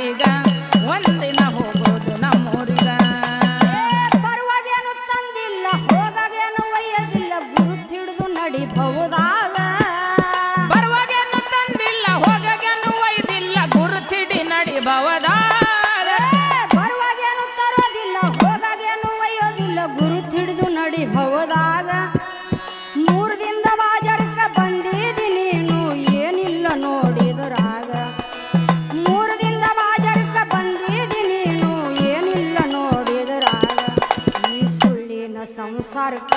ಈಗ ಒಂದಿನ ಹೋಗೋದು ನಮ್ಮೂರಿಗ ಬರುವಾಗೇನು ತಂದಿಲ್ಲ ಹೋಗಾಗೇನು ಒಯ್ಯದಿಲ್ಲ ಗುರುತಿಡಿದು ನಡಿಬಹುದಾಗ ಬರುವಾಗೇನು ತಂದಿಲ್ಲ ಹೋಗಾಗೇನು ಒಯ್ದಿಲ್ಲ ಗುರುತಿಡಿ ನಡಿಬಹುದಾಗ ಬರುವಾಗೇನು ತರೋದಿಲ್ಲ ಹೋಗಾಗೇನು ಒಯ್ಯೋದಿಲ್ಲ ಗುರುತಿಡಿದು ನಡಿಬಹುದಾಗ 3 ದಿನದ ಬಾಜಾರಕ್ಕ ಬಂದಿದಿ ನೀನು ಏನಿಲ್ಲ ನೋಡಿದರಾಗ 3 ದಿನದ ಬಾಜಾರಕ್ಕ ಬಂದಿದಿ ನೀನು ಏನಿಲ್ಲ ನೋಡಿದರಾಗ ಈ ಸುಳ್ಳಿನ ಸಂಸಾರಕ್ಕ